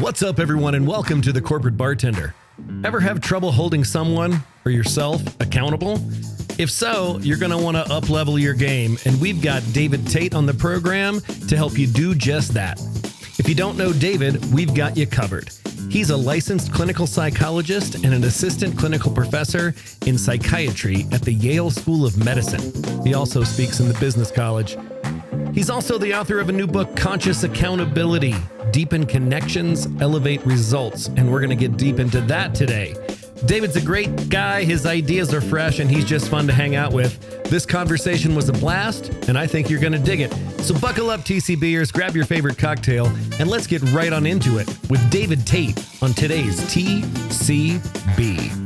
What's up, everyone, and welcome to the Corporate Bartender. Ever have trouble holding someone or yourself accountable? If so, you're going to want to up-level your game, and we've got David Tate on the program to help you do just that. If you don't know David, we've got you covered. He's a licensed clinical psychologist and an assistant clinical professor in psychiatry at the Yale School of Medicine. He also speaks in the business college. He's also the author of a new book, Conscious Accountability, Deepen Connections, Elevate Results, and we're going to get deep into that today. David's a great guy, his ideas are fresh, and he's just fun to hang out with. This conversation was a blast, and I think you're going to dig it. So buckle up, TCBers, grab your favorite cocktail, and let's get right on into it with David Tate on today's TCB.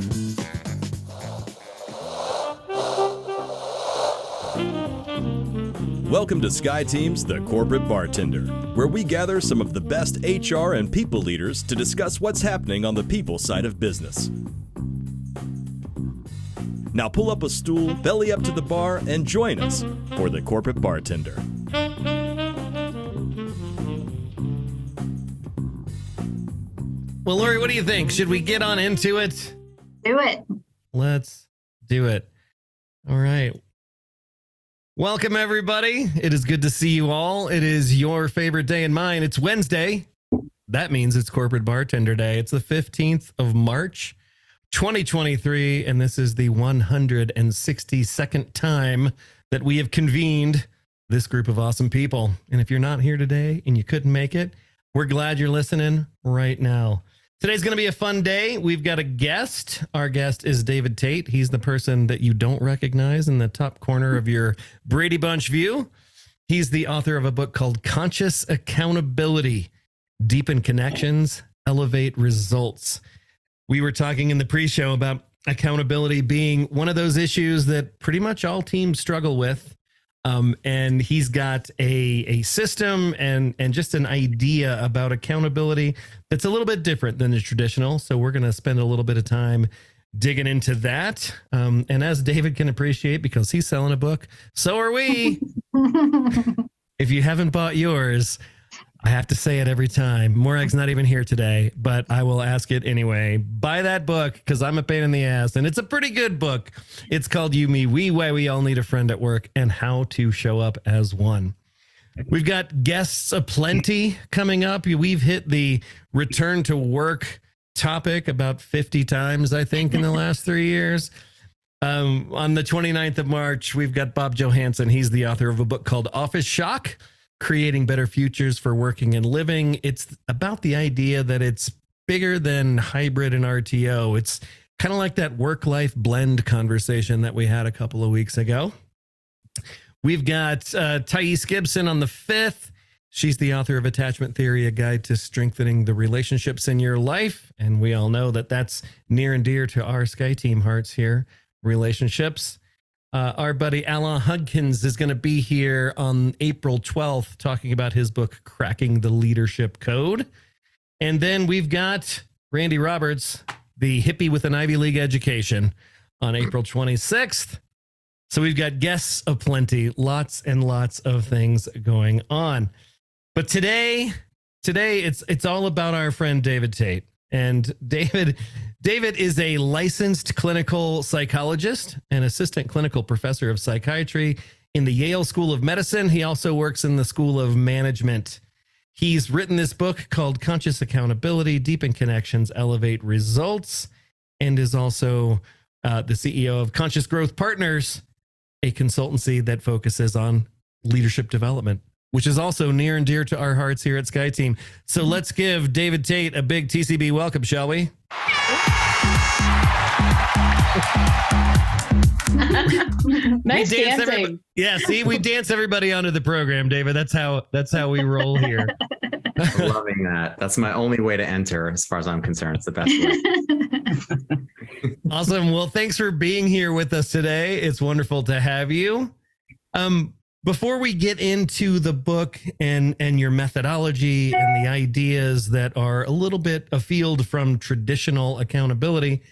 Welcome to SkyTeam's The Corporate Bartender, where we gather some of the best HR and people leaders to discuss what's happening on the people side of business. Now pull up a stool, belly up to the bar, and join us for The Corporate Bartender. Well, Lori, what do you think? Should we get on into it? Do it. Let's do it. All right. Welcome, everybody. It is good to see you all. It is your favorite day and mine. It's Wednesday. That means it's Corporate Bartender Day. It's the 15th of March, 2023, and this is the 162nd time that we have convened this group of awesome people. And if you're not here today and you couldn't make it, we're glad you're listening right now. Today's going to be a fun day. We've got a guest. Our guest is David Tate. He's the person that you don't recognize in the top corner of your Brady Bunch view. He's the author of a book called Conscious Accountability, Deepen Connections, Elevate Results. We were talking in the pre-show about accountability being one of those issues that pretty much all teams struggle with. And he's got a system and just an idea about accountability that's a little bit different than the traditional. So we're going to spend a little bit of time digging into that. And as David can appreciate, because he's selling a book, so are we. If you haven't bought yours, I have to say it every time. Moreg's not even here today, but I will ask it anyway. Buy that book because I'm a pain in the ass, and it's a pretty good book. It's called You, Me, We, Why We All Need a Friend at Work and How to Show Up as One. We've got guests aplenty coming up. We've hit the return to work topic about 50 times, I think, in the last 3 years. On the 29th of March, we've got Bob Johansson. He's the author of a book called Office Shock, Creating Better Futures for Working and Living. It's about the idea that it's bigger than hybrid and RTO. It's kind of like that work-life blend conversation that we had a couple of weeks ago. We've got Thais Gibson on the 5th. She's the author of Attachment Theory, A Guide to Strengthening the Relationships in Your Life. And we all know that that's near and dear to our Sky Team hearts here, relationships. Our buddy Alain Hudkins is going to be here on April 12th talking about his book, Cracking the Leadership Code. And then we've got Randy Roberts, the hippie with an Ivy League education, on April 26th. So we've got guests aplenty, lots and lots of things going on. But today it's all about our friend David Tate. And David is a licensed clinical psychologist and assistant clinical professor of psychiatry in the Yale School of Medicine. He also works in the School of Management. He's written this book called Conscious Accountability, Deepen Connections, Elevate Results, and is also the CEO of Conscious Growth Partners, a consultancy that focuses on leadership development, which is also near and dear to our hearts here at Sky Team. So let's give David Tate a big TCB welcome, shall we? Nice dancing. Yeah, see, we dance everybody onto the program, David. That's how we roll here. Loving that. That's my only way to enter, as far as I'm concerned. It's the best way. Awesome. Well, thanks for being here with us today. It's wonderful to have you. Before we get into the book and your methodology and the ideas that are a little bit afield from traditional accountability,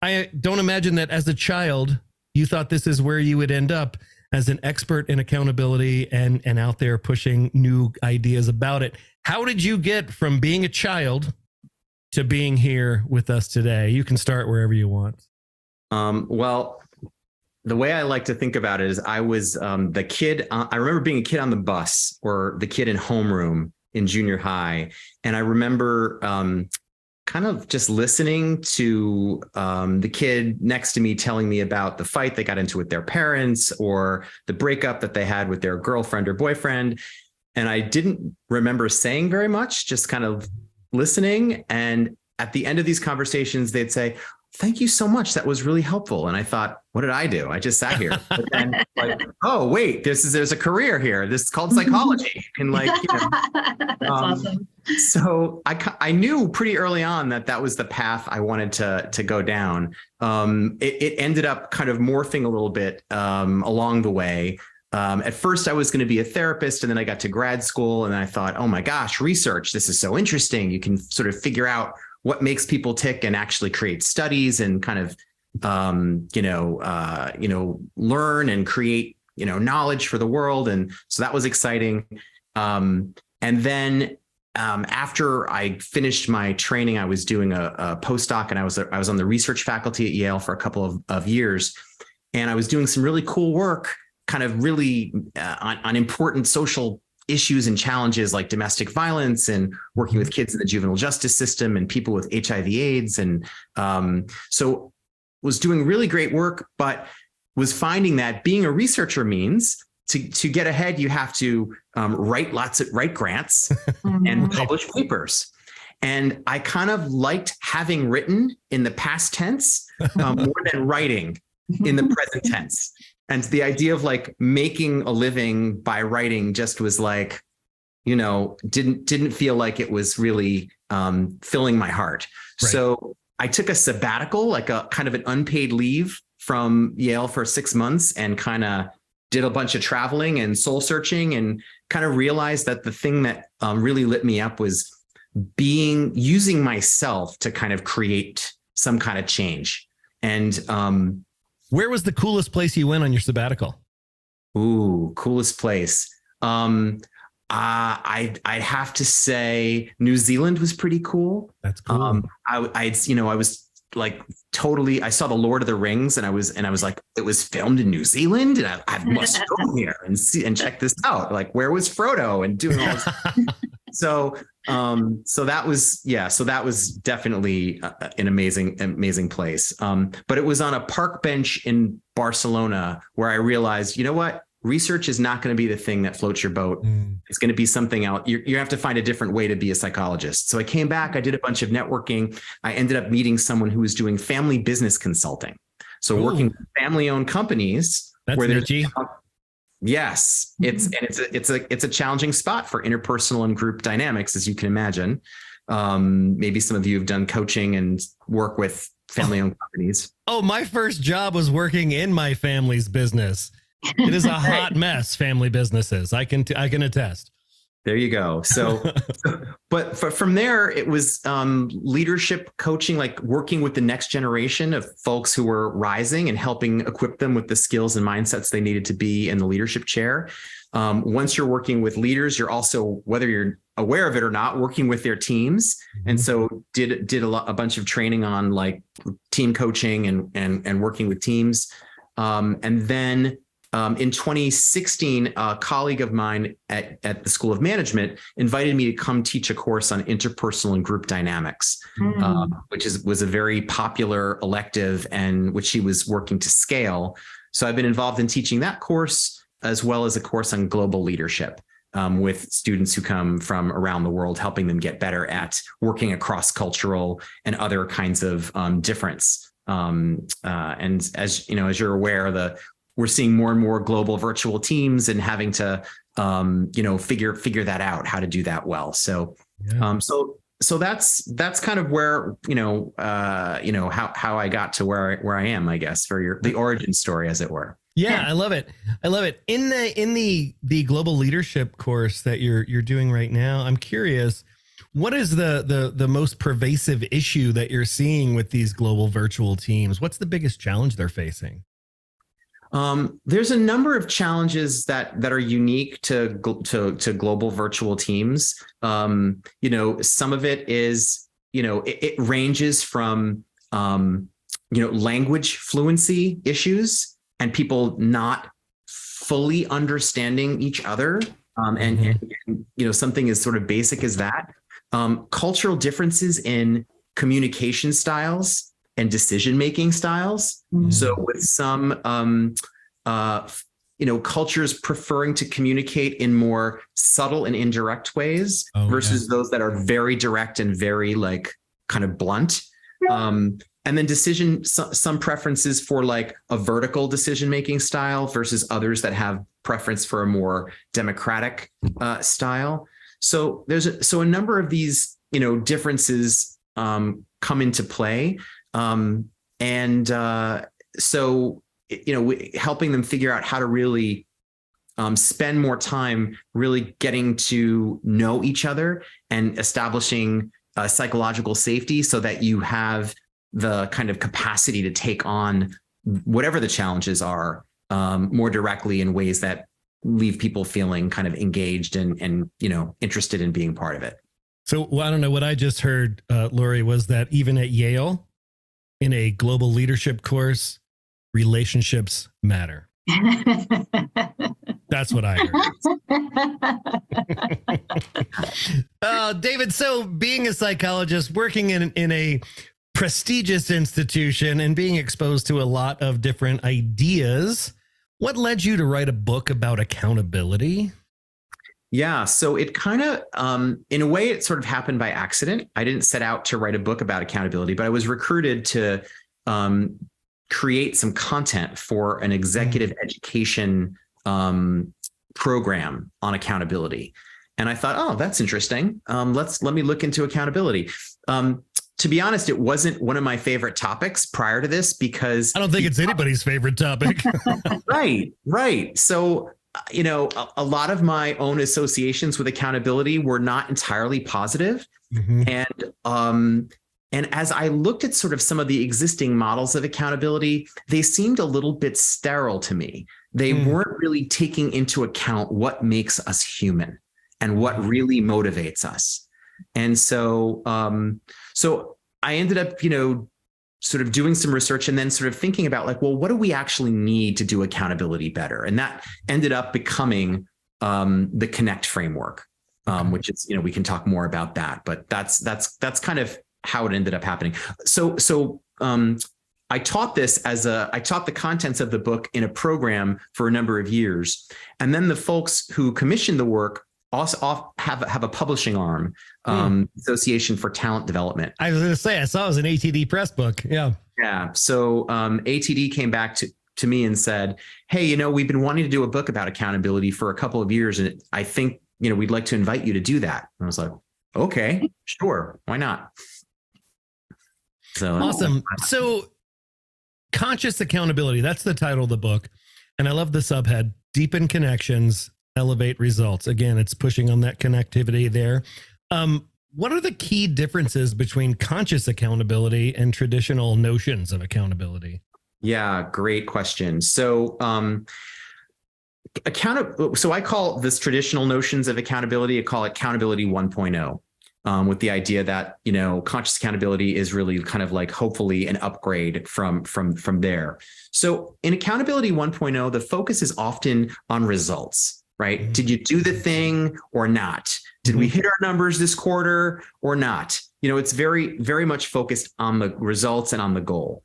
I don't imagine that as a child, you thought this is where you would end up. as an expert in accountability and out there pushing new ideas about it. How did you get from being a child to being here with us today? You can start wherever you want. Well, the way I like to think about it is I was the kid. I remember being a kid on the bus or the kid in homeroom in junior high. And I remember kind of just listening to the kid next to me telling me about the fight they got into with their parents or the breakup that they had with their girlfriend or boyfriend. And I didn't remember saying very much, just kind of listening. And at the end of these conversations, they'd say, "Thank you so much. That was really helpful." And I thought, what did I do? I just sat here. But then, like, oh, wait, there's a career here. This is called psychology. You can That's awesome. So I knew pretty early on that was the path I wanted to go down. It ended up kind of morphing a little bit along the way. At first, I was going to be a therapist, and then I got to grad school, and I thought, oh my gosh, research, this is so interesting. You can sort of figure out what makes people tick and actually create studies and kind of, learn and create, knowledge for the world. And so that was exciting. And then after I finished my training, I was doing a postdoc, and I was on the research faculty at Yale for a couple of years. And I was doing some really cool work, kind of really on important social issues and challenges like domestic violence and working with kids in the juvenile justice system and people with HIV/AIDS. And so was doing really great work, but was finding that being a researcher means to get ahead, you have to write grants and publish papers. And I kind of liked having written in the past tense more than writing in the present tense. And the idea of like making a living by writing just was like, didn't feel like it was really filling my heart. Right. So I took a sabbatical, like a kind of an unpaid leave from Yale for 6 months, and kind of did a bunch of traveling and soul searching, and kind of realized that the thing that really lit me up was using myself to kind of create some kind of change. And where was the coolest place you went on your sabbatical? Ooh, coolest place. I'd have to say New Zealand was pretty cool. That's cool. I was like totally, I saw the Lord of the Rings, and I was like, it was filmed in New Zealand, and I must go here and check this out. Like, where was Frodo, and doing all this. So that was definitely an amazing place. But it was on a park bench in Barcelona where I realized, you know what? Research is not going to be the thing that floats your boat. It's going to be something else. You have to find a different way to be a psychologist. So I came back, I did a bunch of networking. I ended up meeting someone who was doing family business consulting. So working with family-owned companies. That's where niche-y. Yes, it's a challenging spot for interpersonal and group dynamics, as you can imagine. Maybe some of you have done coaching and work with family-owned companies. Oh, my first job was working in my family's business. It is a hot mess, family businesses. I can attest. There you go. So, but from there, it was leadership coaching, like working with the next generation of folks who were rising and helping equip them with the skills and mindsets they needed to be in the leadership chair. Once you're working with leaders, you're also, whether you're aware of it or not, working with their teams. And so did a bunch of training on like team coaching and working with teams. And then in 2016, a colleague of mine at the School of Management invited me to come teach a course on interpersonal and group dynamics, which was a very popular elective, and which she was working to scale. So I've been involved in teaching that course, as well as a course on global leadership with students who come from around the world, helping them get better at working across cultural and other kinds of difference. And as you're aware, we're seeing more and more global virtual teams, and having to, figure that out, how to do that well. So, so that's kind of where, how I got to where I am, I guess, for the origin story, as it were. Yeah, I love it. In the global leadership course that you're doing right now, I'm curious, what is the most pervasive issue that you're seeing with these global virtual teams? What's the biggest challenge they're facing? There's a number of challenges that are unique to global virtual teams. Some of it is, it ranges from, language fluency issues and people not fully understanding each other. And something as sort of basic as that. Cultural differences in communication styles and decision-making styles. Mm-hmm. So with some, cultures preferring to communicate in more subtle and indirect ways versus those that are very direct and very kind of blunt. And then some preferences for like a vertical decision-making style versus others that have preference for a more democratic style. So there's a number of these, differences come into play. Helping them figure out how to really spend more time really getting to know each other and establishing psychological safety so that you have the kind of capacity to take on whatever the challenges are more directly in ways that leave people feeling kind of engaged and interested in being part of it. So I don't know, what I just heard, Lori, was that even at Yale, in a global leadership course, relationships matter. That's what I heard. David, so being a psychologist, working in a prestigious institution and being exposed to a lot of different ideas, what led you to write a book about accountability? Yeah, so it kind of, in a way, it sort of happened by accident. I didn't set out to write a book about accountability, but I was recruited to create some content for an executive education program on accountability. And I thought, oh, that's interesting. Let me look into accountability. To be honest, it wasn't one of my favorite topics prior to this because I don't think it's anybody's favorite topic. Right. So, a lot of my own associations with accountability were not entirely positive. Mm-hmm. And as I looked at sort of some of the existing models of accountability, they seemed a little bit sterile to me. They weren't really taking into account what makes us human and what really motivates us. And so I ended up, sort of doing some research and then sort of thinking about what do we actually need to do accountability better? And that ended up becoming the Connect framework, which is, we can talk more about that, but that's kind of how it ended up happening. So I taught the contents of the book in a program for a number of years. And then the folks who commissioned the work also have a publishing arm, Association for Talent Development. I was going to say, I saw it was an ATD press book. Yeah. Yeah. So ATD came back to me and said, hey, we've been wanting to do a book about accountability for a couple of years. And I think, we'd like to invite you to do that. And I was like, okay, sure. Why not? So awesome. So conscious accountability, that's the title of the book. And I love the subhead, Deepen Connections, Elevate Results. Again, it's pushing on that connectivity there. What are the key differences between conscious accountability and traditional notions of accountability? Yeah, great question. So so I call this traditional notions of accountability, I call it accountability 1.0. With the idea that, conscious accountability is really kind of like hopefully an upgrade from there. So in accountability 1.0, the focus is often on results, right? Mm-hmm. Did you do the thing or not? Did we hit our numbers this quarter or not? It's very, very much focused on the results and on the goal.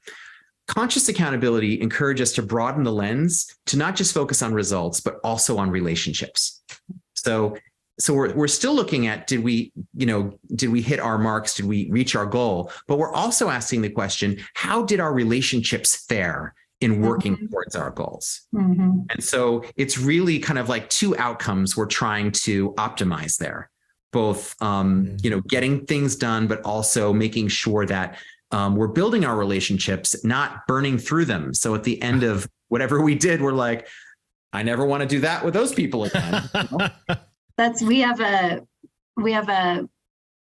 Conscious accountability encourages us to broaden the lens to not just focus on results, but also on relationships. So we're still looking at, did we hit our marks? Did we reach our goal? But we're also asking the question, how did our relationships fare in working towards our goals? Mm-hmm. And so it's really kind of like two outcomes we're trying to optimize there, both, getting things done, but also making sure that we're building our relationships, not burning through them. So at the end of whatever we did, we're like, I never want to do that with those people again. We have a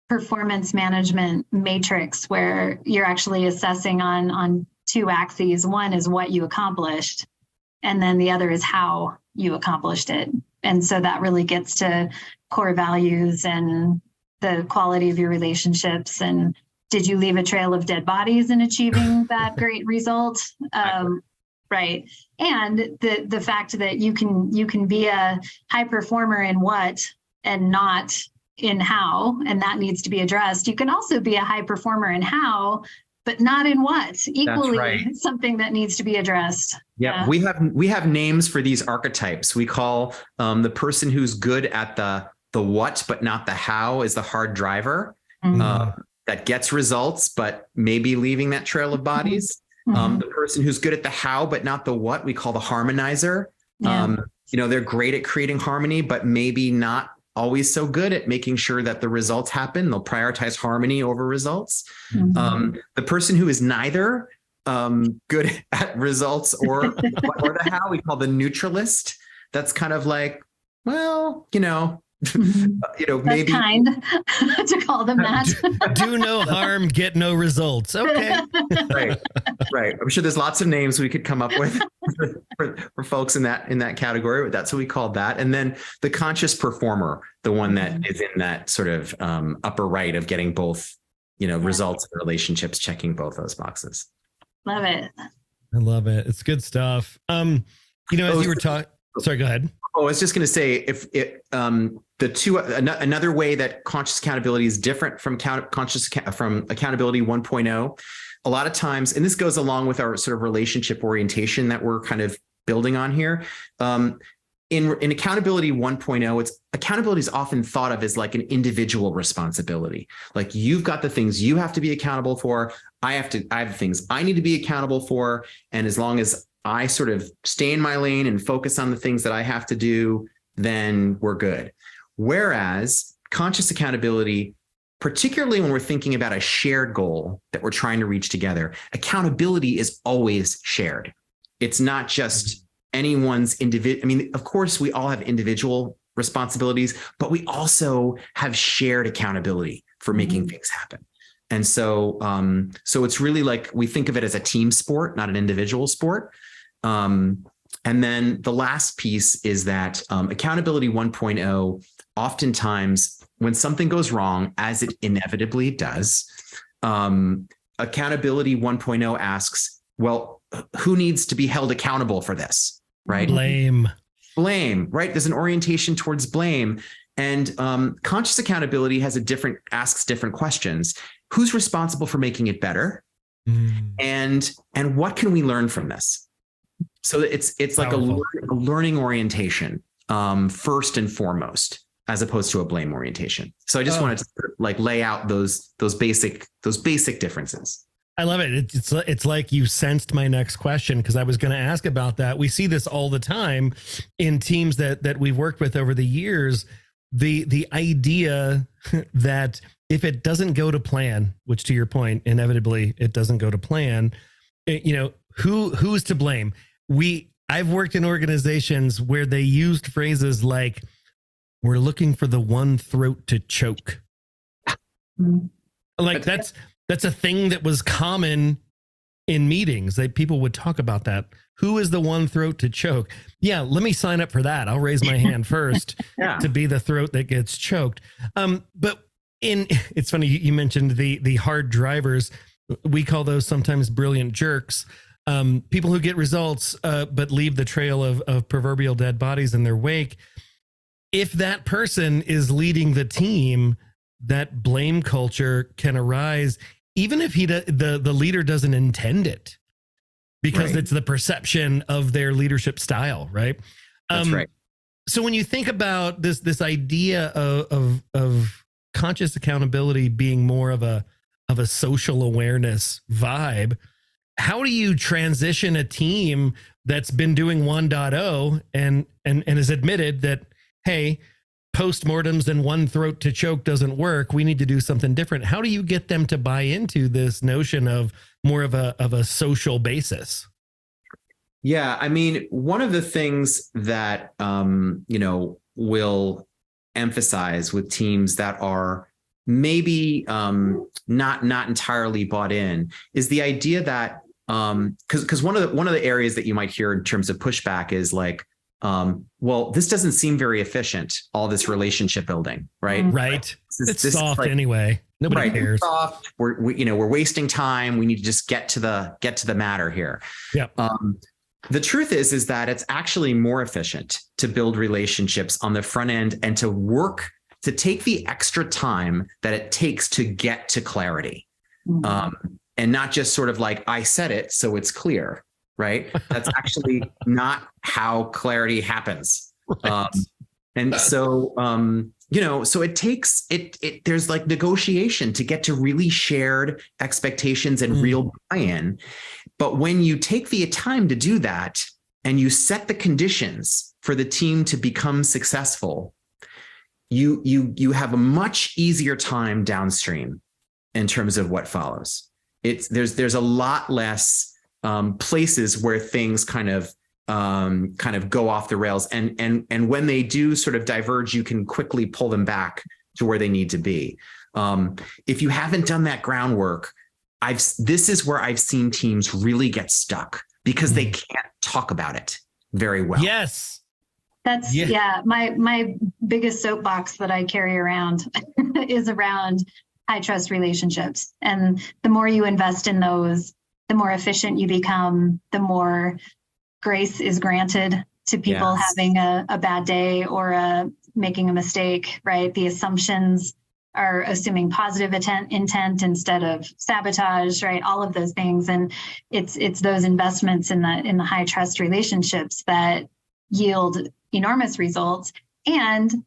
performance management matrix where you're actually assessing on two axes. One is what you accomplished, and then the other is how you accomplished it. And so that really gets to core values and the quality of your relationships. And did you leave a trail of dead bodies in achieving that great result? Right. And the fact that you can be a high performer in what and not in how, and that needs to be addressed. You can also be a high performer in how, but not in what. Equally something that needs to be addressed. Yeah, we have names for these archetypes. We call the person who's good at the what, but not the how, is the hard driver. That gets results, but maybe leaving that trail of bodies. The person who's good at the how, but not the what, we call the harmonizer. They're great at creating harmony, but maybe not always so good at making sure that the results happen. They'll prioritize harmony over results. The person who is neither good at results or the how, we call the neutralist. That's kind of like, well, maybe kind to call them that. Do no harm, get no results. Okay. Right. I'm sure there's lots of names we could come up with for folks in that category, but that's what we call that. And then the conscious performer, the one that is in that sort of upper right of getting both, results and relationships, checking both those boxes. Love it. I love it. It's good stuff. As you were talking, sorry, go ahead. Oh, I was just going to say, if it, another way that conscious accountability is different from accountability 1.0, a lot of times, and this goes along with our sort of relationship orientation that we're kind of building on here. In accountability 1.0, accountability is often thought of as like an individual responsibility. Like, you've got the things you have to be accountable for. I have things I need to be accountable for. And as long as I sort of stay in my lane and focus on the things that I have to do, then we're good. Whereas conscious accountability, particularly when we're thinking about a shared goal that we're trying to reach together, accountability is always shared. It's not just anyone's individual. I mean, of course, we all have individual responsibilities, but we also have shared accountability for making things happen. And so it's really like, we think of it as a team sport, not an individual sport. And then the last piece is that accountability 1.0, oftentimes when something goes wrong, as it inevitably does, accountability 1.0 asks, well, who needs to be held accountable for this, right? Blame, right? There's an orientation towards blame. And conscious accountability asks different questions. Who's responsible for making it better? And what can we learn from this? So it's like a learning orientation, first and foremost, as opposed to a blame orientation. So I just wanted to lay out those basic differences. I love it. It's like you sensed my next question, because I was going to ask about that. We see this all the time in teams that we've worked with over the years. The idea that if it doesn't go to plan, which to your point, inevitably it doesn't go to plan, who's to blame? I've worked in organizations where they used phrases like, we're looking for the one throat to choke. Like that's a thing that was common in meetings, that people would talk about that. Who is the one throat to choke? Yeah, let me sign up for that. I'll raise my hand first to be the throat that gets choked. But it's funny, you mentioned the hard drivers. We call those sometimes brilliant jerks. People who get results, but leave the trail of proverbial dead bodies in their wake. If that person is leading the team, that blame culture can arise, even if the leader doesn't intend it, because it's the perception of their leadership style, right? That's right. So when you think about this idea of conscious accountability being more of a social awareness vibe, how do you transition a team that's been doing 1.0 and has admitted that, hey, postmortems and one throat to choke doesn't work, we need to do something different? How do you get them to buy into this notion of more of a social basis? Yeah, I mean, one of the things that will emphasize with teams that are maybe not entirely bought in is the idea that because one of the areas that you might hear in terms of pushback is like, well, this doesn't seem very efficient, all this relationship building, right? Right. It's this soft like, anyway. Nobody cares. It's soft. We're wasting time. We need to just get to the matter here. Yeah. The truth is that it's actually more efficient to build relationships on the front end and to take the extra time that it takes to get to clarity. And not just sort of like, I said it, so it's clear, right? That's actually not how clarity happens. Right. And so, so it takes there's like negotiation to get to really shared expectations and real buy-in. But when you take the time to do that and you set the conditions for the team to become successful, you have a much easier time downstream in terms of what follows. There's a lot less places where things kind of go off the rails, and when they do sort of diverge, you can quickly pull them back to where they need to be. If you haven't done that groundwork, this is where I've seen teams really get stuck because they can't talk about it very well. Yes. That's my biggest soapbox that I carry around is around high trust relationships. And the more you invest in those, the more efficient you become, the more grace is granted to people having a bad day or making a mistake, right? The assumptions are assuming positive intent instead of sabotage, right? All of those things. And it's those investments in the high trust relationships that yield enormous results, and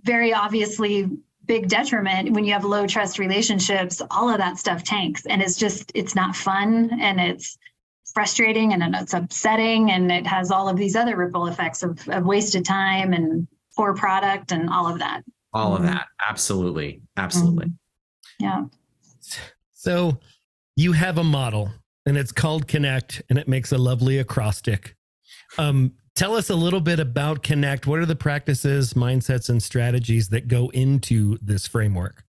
very obviously big detriment when you have low trust relationships. All of that stuff tanks, and it's not fun, and it's frustrating, and it's upsetting, and it has all of these other ripple effects of wasted time and poor product and all of that. All of that. Absolutely. Yeah. So you have a model, and it's called Connect, and it makes a lovely acrostic. Tell us a little bit about Connect. What are the practices, mindsets, and strategies that go into this framework?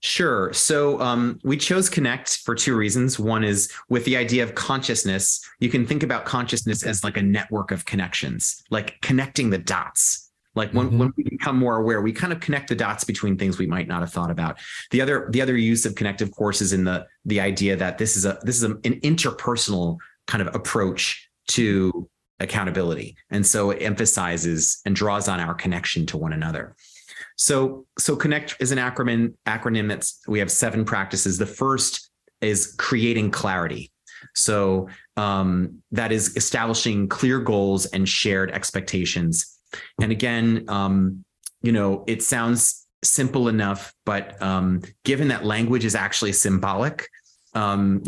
Sure. So we chose Connect for two reasons. One is with the idea of consciousness. You can think about consciousness as like a network of connections, like connecting the dots. Like when we become more aware, we kind of connect the dots between things we might not have thought about. The other use of Connect, of course, is in the idea that this is an interpersonal kind of approach to accountability. And so it emphasizes and draws on our connection to one another. So Connect is an acronym we have 7 practices. The first is creating clarity. So that is establishing clear goals and shared expectations. And again, it sounds simple enough, but given that language is actually symbolic, we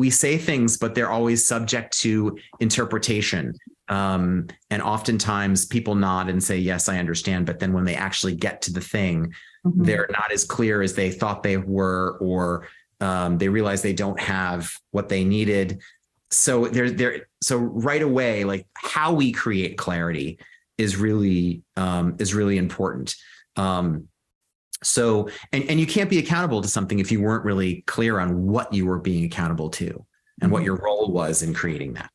say things, but they're always subject to interpretation. And oftentimes people nod and say, yes, I understand. But then when they actually get to the thing, they're not as clear as they thought they were, or they realize they don't have what they needed. So so right away, like how we create clarity is really important. So, and you can't be accountable to something if you weren't really clear on what you were being accountable to and what your role was in creating that.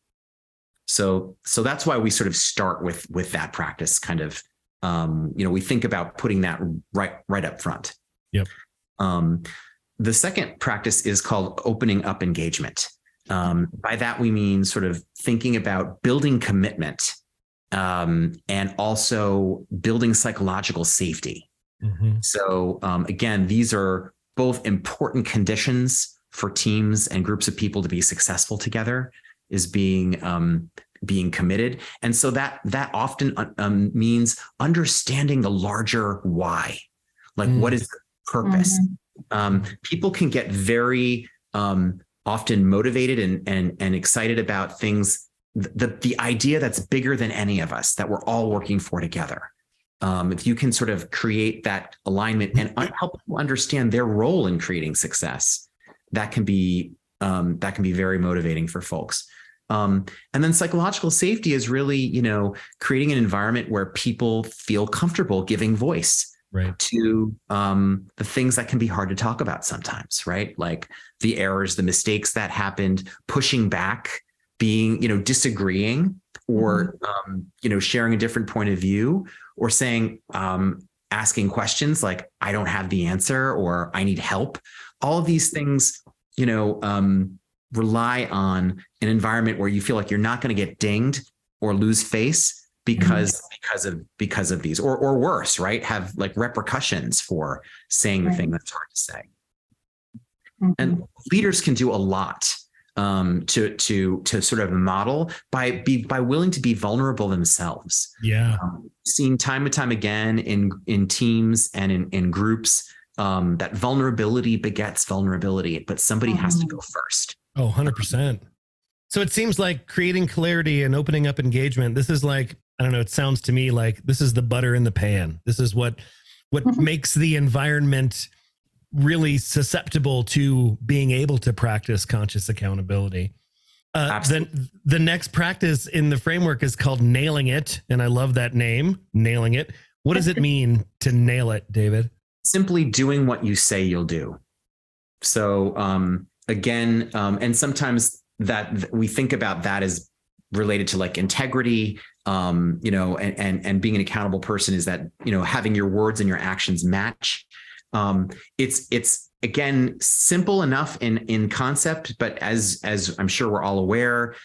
So that's why we sort of start with that practice kind of, we think about putting that right up front. Yep. The second practice is called opening up engagement. By that, we mean sort of thinking about building commitment, and also building psychological safety. So again, these are both important conditions for teams and groups of people to be successful together, is being committed. And so that often means understanding the larger why, like what is the purpose? People can get very often motivated and excited about things, the idea that's bigger than any of us, that we're all working for together. If you can sort of create that alignment and help people understand their role in creating success, that can be very motivating for folks. And then psychological safety is really, creating an environment where people feel comfortable giving voice Right. to the things that can be hard to talk about sometimes, right? Like the errors, the mistakes that happened, pushing back, being, disagreeing, or, sharing a different point of view, or saying, asking questions like, I don't have the answer, or I need help. All of these things, rely on an environment where you feel like you're not going to get dinged or lose face because of these, or worse, right? Have like repercussions for saying the thing that's hard to say. And leaders can do a lot to sort of model by willing to be vulnerable themselves. Yeah. Seen time and time again in teams and in groups, that vulnerability begets vulnerability, but somebody has to go first. Oh, 100%. So it seems like creating clarity and opening up engagement. This is like, I don't know, it sounds to me like this is the butter in the pan. This is what makes the environment really susceptible to being able to practice conscious accountability. Then the next practice in the framework is called nailing it. And I love that name, nailing it. What does it mean to nail it, David? Simply doing what you say you'll do. So again, and sometimes that we think about that as related to like integrity, and being an accountable person is that, having your words and your actions match. It's again, simple enough in concept, but as I'm sure we're all aware,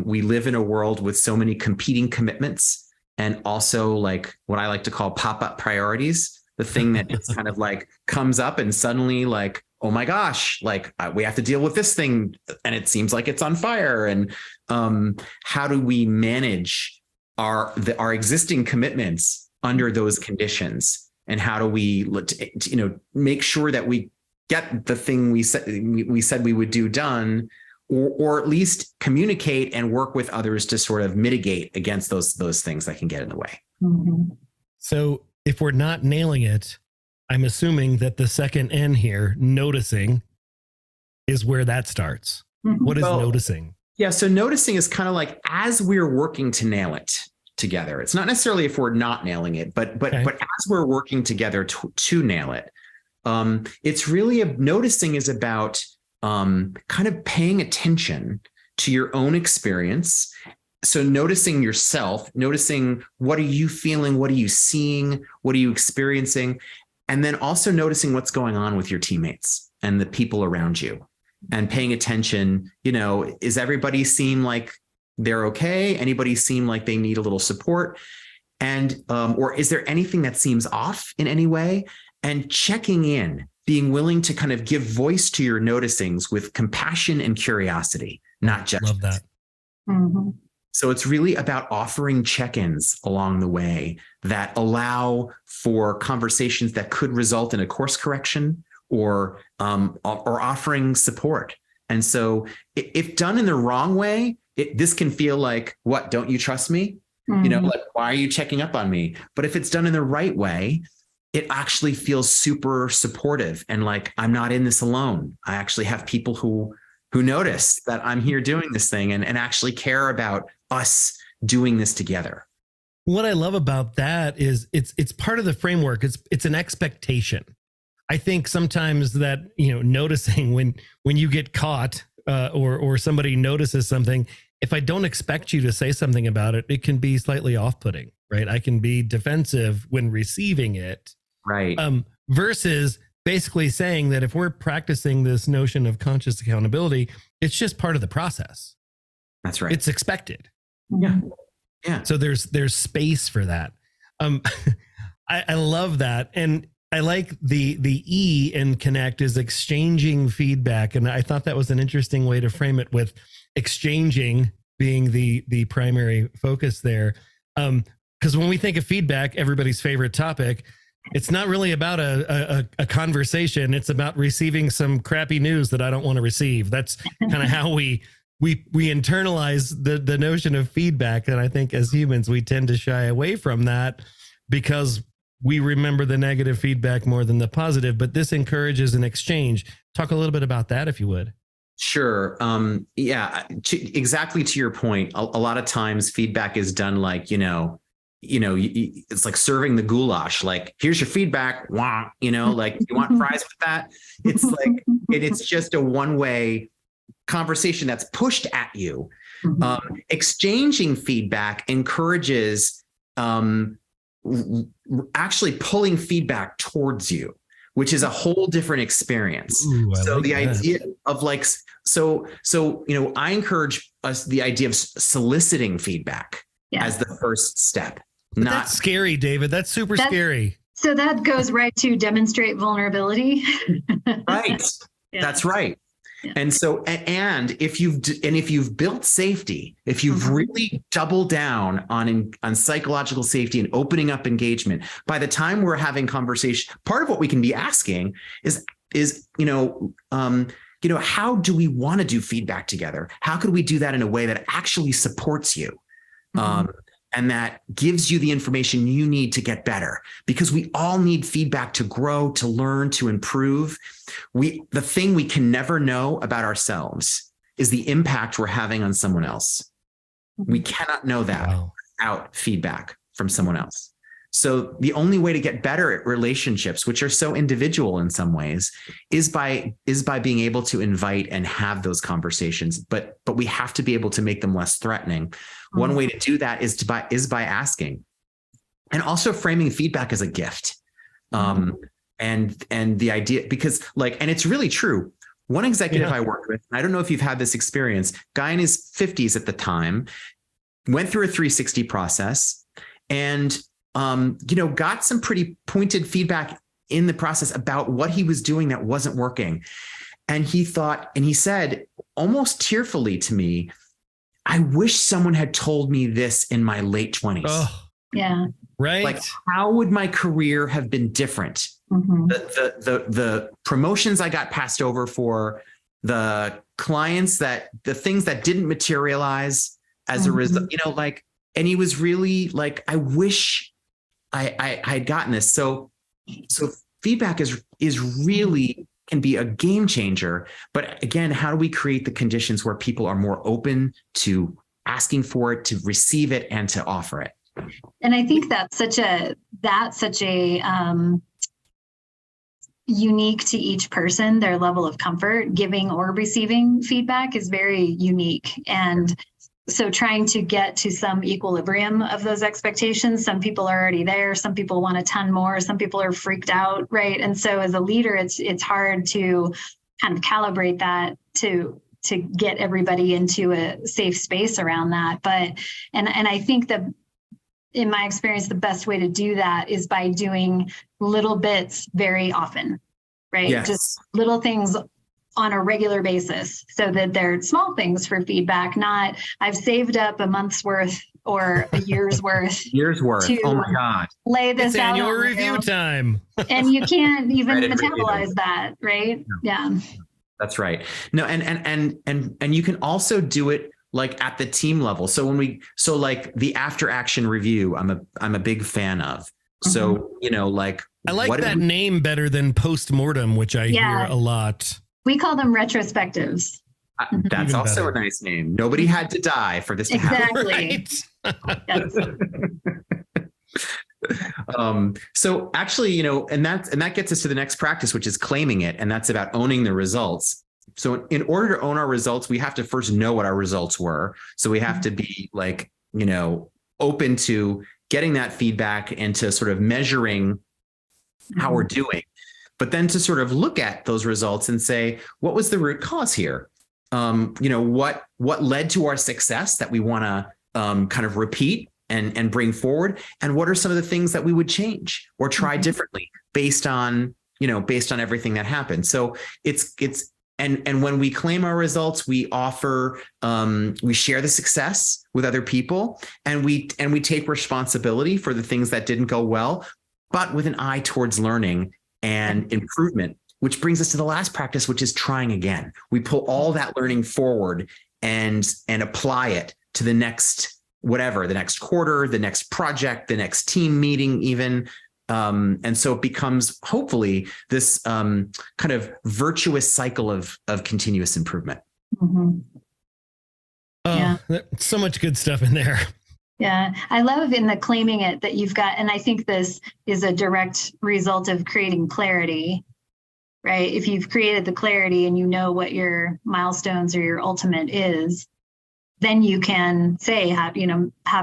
we live in a world with so many competing commitments, and also like what I like to call pop-up priorities, the thing that it's kind of like comes up and suddenly like, oh my gosh, like we have to deal with this thing and it seems like it's on fire. And how do we manage our existing commitments under those conditions? And how do we, make sure that we get the thing we said we would do done, or at least communicate and work with others to sort of mitigate against those things that can get in the way. So if we're not nailing it, I'm assuming that the second N here, noticing, is where that starts. What is noticing? Yeah, so noticing is kind of like as we're working to nail it together. It's not necessarily if we're not nailing it, but as we're working together to nail it, it's really noticing is about kind of paying attention to your own experience. So noticing yourself, noticing what are you feeling, what are you seeing, what are you experiencing, and then also noticing what's going on with your teammates and the people around you, and paying attention. Is everybody seem like they're okay? Anybody seem like they need a little support? And or is there anything that seems off in any way? And checking in, being willing to kind of give voice to your noticings with compassion and curiosity, not judgment. Love that. So it's really about offering check-ins along the way that allow for conversations that could result in a course correction or offering support. And so if done in the wrong way, this can feel like, what, don't you trust me? Like, why are you checking up on me? But if it's done in the right way, it actually feels super supportive and like, I'm not in this alone. I actually have people who notice that I'm here doing this thing and actually care about us doing this together. What I love about that is it's part of the framework. It's an expectation. I think sometimes that, noticing when you get caught or somebody notices something, if I don't expect you to say something about it, it can be slightly off-putting, right? I can be defensive when receiving it. Right. Versus basically saying that if we're practicing this notion of conscious accountability, it's just part of the process. That's right. It's expected. Yeah. So there's space for that. I love that. And I like the E in connect is exchanging feedback. And I thought that was an interesting way to frame it, with exchanging being the primary focus there. Because when we think of feedback, everybody's favorite topic, it's not really about a conversation. It's about receiving some crappy news that I don't want to receive. That's kind of how we internalize the notion of feedback. And I think as humans, we tend to shy away from that because we remember the negative feedback more than the positive. But this encourages an exchange. Talk a little bit about that, if you would. Sure. Exactly to your point. A lot of times feedback is done like, it's like serving the goulash, like, here's your feedback. Wah, like, you want fries with that? It's like, it's just a one-way conversation that's pushed at you. Exchanging feedback encourages actually pulling feedback towards you, which is a whole different experience. Ooh, so the idea of like, I encourage us the idea of soliciting feedback as the first step. That's scary, David. That's super scary. So that goes right to demonstrate vulnerability. Right. Yeah. That's right. Yeah. And so, and if you've built safety, if you've really doubled down on psychological safety and opening up engagement, by the time we're having conversation, part of what we can be asking is how do we want to do feedback together? How could we do that in a way that actually supports you? And that gives you the information you need to get better, because we all need feedback to grow, to learn, to improve. The thing we can never know about ourselves is the impact we're having on someone else. We cannot know that without feedback from someone else. So the only way to get better at relationships, which are so individual in some ways, is by being able to invite and have those conversations. But we have to be able to make them less threatening. One way to do that is by asking, and also framing feedback as a gift. And the idea, because and it's really true. One executive I worked with, I don't know if you've had this experience, guy in his 50s at the time, went through a 360 process and got some pretty pointed feedback in the process about what he was doing that wasn't working. And he said almost tearfully to me, I wish someone had told me this in my late 20s. Oh, yeah. Right. Like, how would my career have been different? The promotions I got passed over for, the clients the things that didn't materialize as a result, and he was really like, I wish I had gotten this. So feedback is really can be a game changer. But again, how do we create the conditions where people are more open to asking for it, to receive it, and to offer it? And I think that's such a unique to each person. Their level of comfort giving or receiving feedback is very unique. And so trying to get to some equilibrium of those expectations, some people are already there, some people want a ton more, some people are freaked out, right? And so as a leader, it's hard to kind of calibrate that to get everybody into a safe space around that. But and I think that in my experience, the best way to do that is by doing little bits very often, right? Yes. Just little things on a regular basis, so that they're small things for feedback, not I've saved up a month's worth or a year's worth. Oh my God. Lay this it's out. Annual review time. And you can't even metabolize that, right? No. Yeah. That's right. No, and you can also do it like at the team level. So like the after action review, I'm a big fan of. So, I like that name better than post-mortem, which I hear a lot. We call them retrospectives. That's also a nice name. Nobody had to die for this to happen. Exactly. So actually, and that gets us to the next practice, which is claiming it. And that's about owning the results. So in order to own our results, we have to first know what our results were. So we have to be open to getting that feedback and to sort of measuring how we're doing. But then to sort of look at those results and say, what was the root cause here? What led to our success that we want to kind of repeat and bring forward? And what are some of the things that we would change or try differently based on everything that happened? So and when we claim our results, we offer, we share the success with other people, and we take responsibility for the things that didn't go well, but with an eye towards learning and improvement, which brings us to the last practice, which is trying again. We pull all that learning forward and apply it to the next, the next quarter, the next project, the next team meeting, even. And so it becomes hopefully this kind of virtuous cycle of continuous improvement. So much good stuff in there. Yeah. I love in the claiming it that you've got, and I think this is a direct result of creating clarity, right? If you've created the clarity and you know what your milestones or your ultimate is, then you can say, have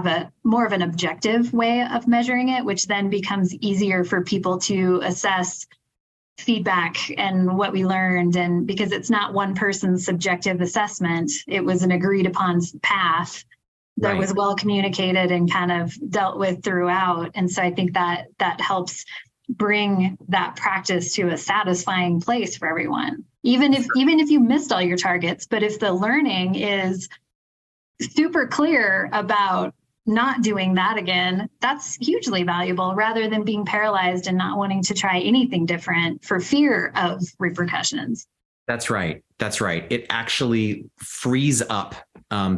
a more of an objective way of measuring it, which then becomes easier for people to assess feedback and what we learned. And because it's not one person's subjective assessment, it was an agreed upon path that was well communicated and kind of dealt with throughout. And so I think that helps bring that practice to a satisfying place for everyone. Even if you missed all your targets, but if the learning is super clear about not doing that again, that's hugely valuable rather than being paralyzed and not wanting to try anything different for fear of repercussions. That's right. That's right. It actually frees up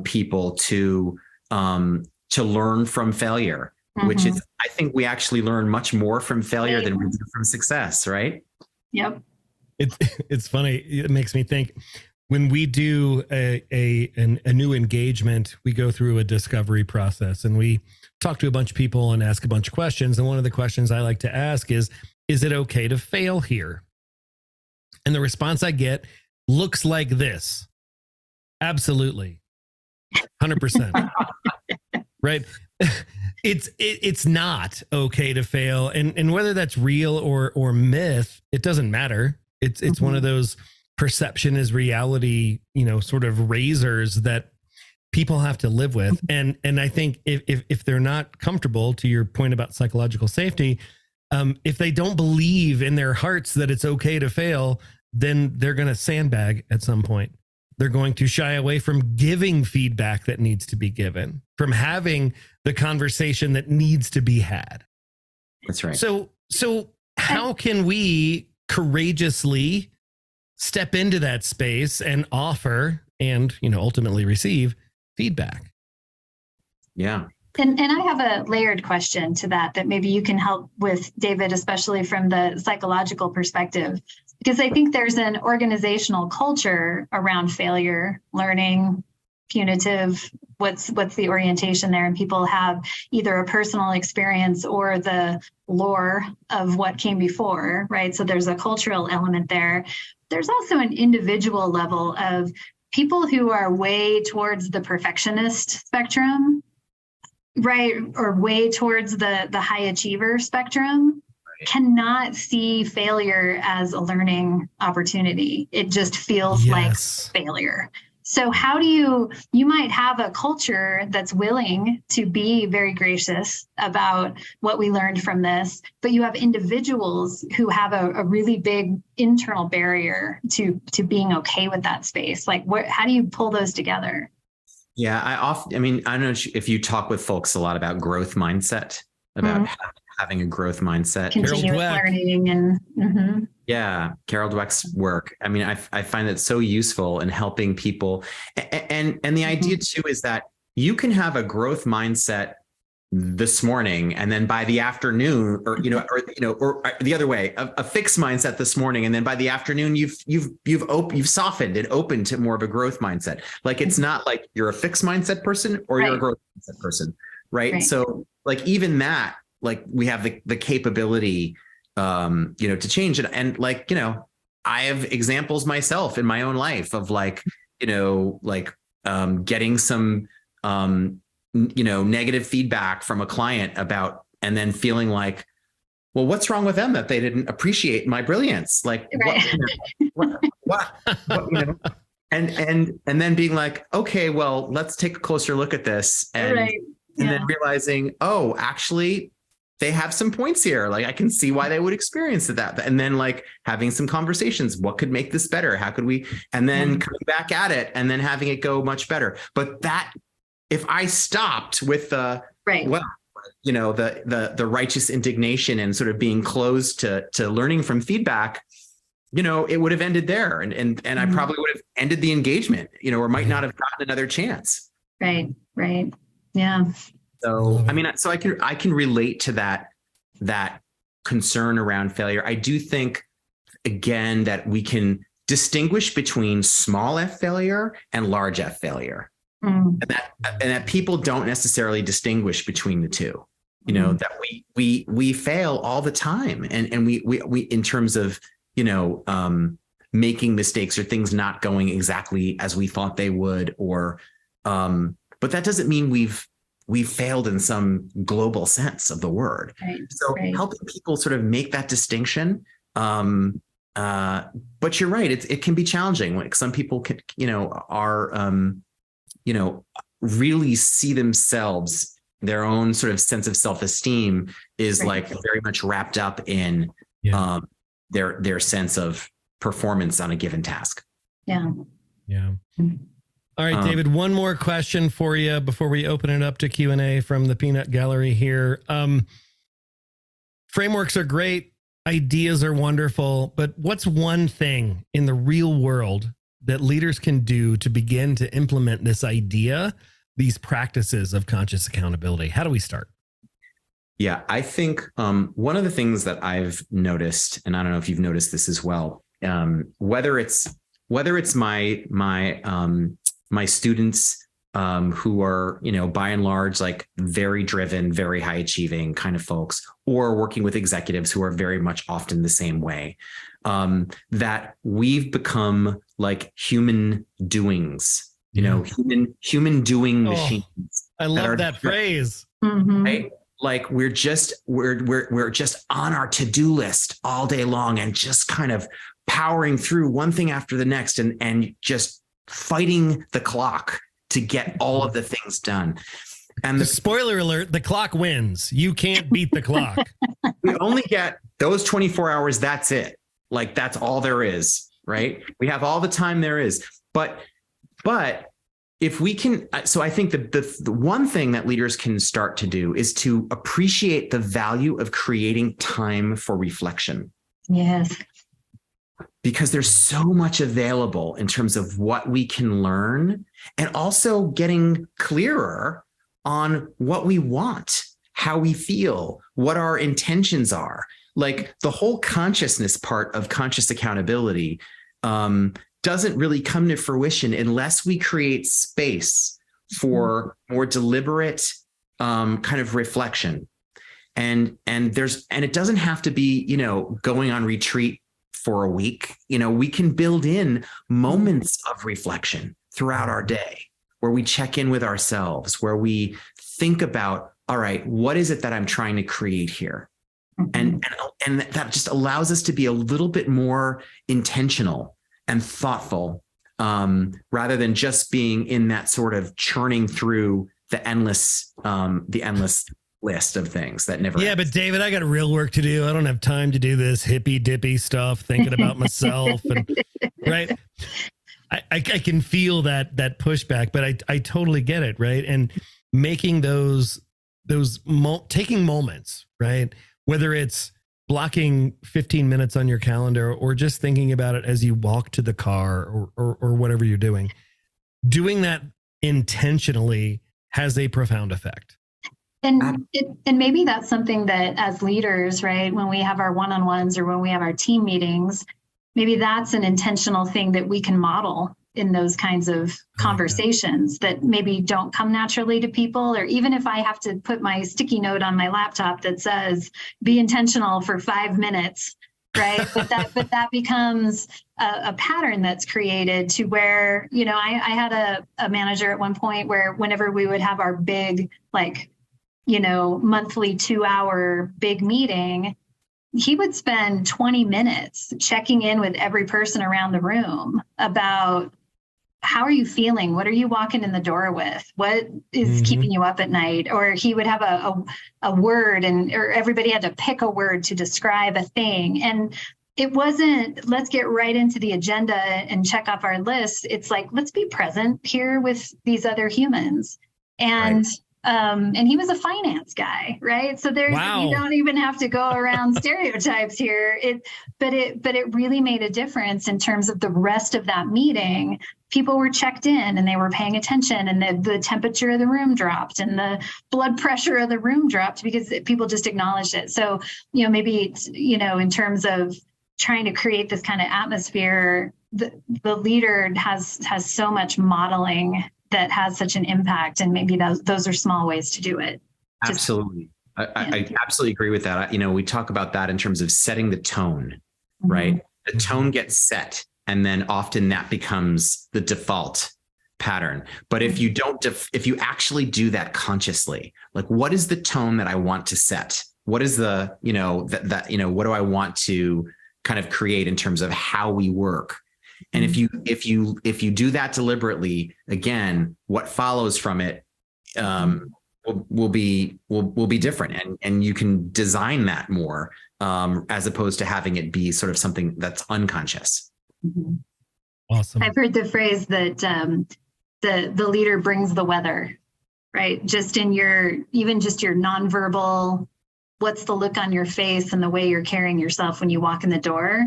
people to learn from failure, which is, I think we actually learn much more from failure than we do from success, right? Yep. It's funny. It makes me think when we do a new engagement, we go through a discovery process and we talk to a bunch of people and ask a bunch of questions. And one of the questions I like to ask is it okay to fail here? And the response I get looks like this. Absolutely. 100%. Right. It's not okay to fail. And whether that's real or myth, it doesn't matter. It's one of those perception is reality, sort of razors that people have to live with. And I think if they're not comfortable, to your point about psychological safety, if they don't believe in their hearts that it's okay to fail, then they're going to sandbag at some point. They're going to shy away from giving feedback that needs to be given, from having the conversation that needs to be had. That's right. So how can we courageously step into that space and offer and, ultimately receive feedback? Yeah. And I have a layered question to that maybe you can help with, David, especially from the psychological perspective, because I think there's an organizational culture around failure, learning, punitive, what's the orientation there? And people have either a personal experience or the lore of what came before, right? So there's a cultural element there. There's also an individual level of people who are way towards the perfectionist spectrum, right? Or way towards the high achiever spectrum, cannot see failure as a learning opportunity. It just feels like failure. So how do you might have a culture that's willing to be very gracious about what we learned from this, but you have individuals who have a really big internal barrier to being okay with that space. Like, how do you pull those together? Yeah, I don't know if you talk with folks a lot about growth mindset, about having a growth mindset. Continuous learning and yeah, Carol Dweck's work. I mean, I find that so useful in helping people. And the idea too is that you can have a growth mindset this morning, and then by the afternoon, or the other way, a fixed mindset this morning, and then by the afternoon, you've softened and opened to more of a growth mindset. Like, it's not like you're a fixed mindset person or you're a growth mindset person, right? So like, even that, like, we have the capability, to change it. And like, I have examples myself in my own life of getting some, negative feedback from a client about, and then feeling like, well, what's wrong with them that they didn't appreciate my brilliance? Like, what? And then being like, okay, well, let's take a closer look at this. And then realizing, oh, actually, they have some points here. Like, I can see why they would experience that. And then like having some conversations, what could make this better? How could we, and then coming back at it and then having it go much better. But that, if I stopped with the righteous indignation and sort of being closed to learning from feedback, it would have ended there. And I probably would have ended the engagement, or might not have gotten another chance. Right. Yeah. So, I mean, so I can relate to that concern around failure. I do think, again, that we can distinguish between small F failure and large F failure. Mm. And that people don't necessarily distinguish between the two. You know, that we fail all the time, and we in terms of, you know, making mistakes or things not going exactly as we thought they would, or but that doesn't mean we've failed in some global sense of the word. Right. So helping people sort of make that distinction. But you're right, it can be challenging. Like some people can, you know, are you know, really see themselves, their own sort of sense of self-esteem is like very much wrapped up in their sense of performance on a given task. Yeah. All right, David, one more question for you before we open it up to Q&A from the Peanut Gallery here. Frameworks are great. Ideas are wonderful. But what's one thing in the real world that leaders can do to begin to implement this idea, these practices of conscious accountability? How do we start? Yeah, I think one of the things that I've noticed, and I don't know if you've noticed this as well, whether it's my students who are, you know, by and large, like very driven, very high achieving kind of folks, or working with executives who are very much often the same way, that we've become like human doings, you know, human doing machines. I love that phrase. Right? Like we're just on our to-do list all day long and just kind of powering through one thing after the next and just fighting the clock to get all of the things done. And the spoiler alert, the clock wins. You can't beat the clock. We only get those 24 hours. That's it. Like that's all there is, right? We have all the time there is. But if we can, so I think the one thing that leaders can start to do is to appreciate the value of creating time for reflection. Yes. Because there's so much available in terms of what we can learn, and also getting clearer on what we want, how we feel, what our intentions are. Like the whole consciousness part of conscious accountability doesn't really come to fruition unless we create space for more deliberate kind of reflection. And it doesn't have to be, you know, going on retreat for a week. You know, we can build in moments of reflection throughout our day where we check in with ourselves, where we think about, all right, what is it that I'm trying to create here? And that just allows us to be a little bit more intentional and thoughtful, rather than just being in that sort of churning through the endless list of things that never ends. But David, I got real work to do. I don't have time to do this hippy dippy stuff, thinking about myself. And right. I can feel that pushback, but I totally get it. Right. And making taking moments, right. Whether it's blocking 15 minutes on your calendar or just thinking about it as you walk to the car or whatever you're doing that intentionally has a profound effect. And maybe that's something that as leaders, right, when we have our one-on-ones or when we have our team meetings, maybe that's an intentional thing that we can model in those kinds of conversations that maybe don't come naturally to people. Or even if I have to put my sticky note on my laptop that says, be intentional for 5 minutes, right? but that becomes a pattern that's created to where, you know, I had a manager at one point where whenever we would have our big, like, you know, monthly 2-hour big meeting, he would spend 20 minutes checking in with every person around the room about how are you feeling? What are you walking in the door with? What is keeping you up at night? Or he would have a word or everybody had to pick a word to describe a thing. And it wasn't, let's get right into the agenda and check off our list. It's like, let's be present here with these other humans. And and he was a finance guy, right? So you don't even have to go around stereotypes here. But it really made a difference in terms of the rest of that meeting. People were checked in and they were paying attention, and the temperature of the room dropped and the blood pressure of the room dropped because people just acknowledged it. So, you know, maybe it's, you know, in terms of trying to create this kind of atmosphere, the leader has so much modeling that has such an impact, and maybe those are small ways to do it. Absolutely. I absolutely agree with that. We talk about that in terms of setting the tone, right? The tone gets set, and then often that becomes the default pattern. But if you don't, if you actually do that consciously, like, what is the tone that I want to set? What is the, what do I want to kind of create in terms of how we work? And if you do that deliberately, again, what follows from it will be different, and you can design that more as opposed to having it be sort of something that's unconscious. Awesome. I've heard the phrase that the leader brings the weather, right? Just in your nonverbal, what's the look on your face and the way you're carrying yourself when you walk in the door,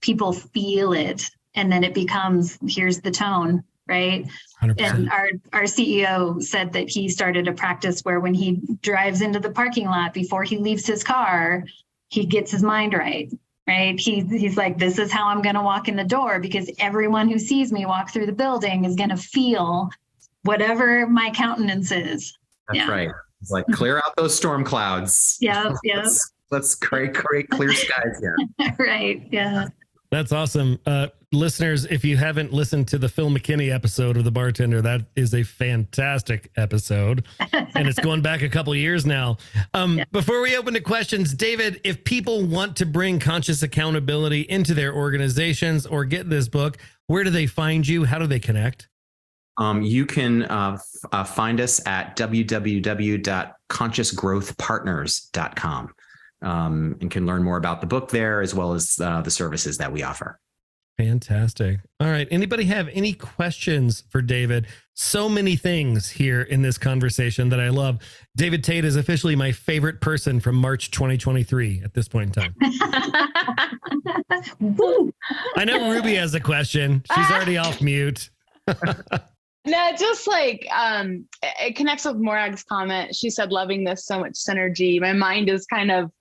people feel it. And then it becomes, here's the tone, right? 100%. And our CEO said that he started a practice where when he drives into the parking lot, before he leaves his car, he gets his mind right? He's like, this is how I'm going to walk in the door, because everyone who sees me walk through the building is going to feel whatever my countenance is. That's right. It's like, clear out those storm clouds. Yeah. Let's create clear skies here. Right. Yeah. That's awesome. Listeners, if you haven't listened to the Phil McKinney episode of The Bartender, that is a fantastic episode. And it's going back a couple of years now. Before we open to questions, David, if people want to bring conscious accountability into their organizations or get this book, where do they find you? How do they connect? You can find us at www.consciousgrowthpartners.com. And can learn more about the book there, as well as the services that we offer. Fantastic. All right. Anybody have any questions for David? So many things here in this conversation that I love. David Tate is officially my favorite person from March 2023 at this point in time. I know Ruby has a question. She's already off mute. No, just like it connects with Morag's comment. She said, loving this, so much synergy. My mind is kind of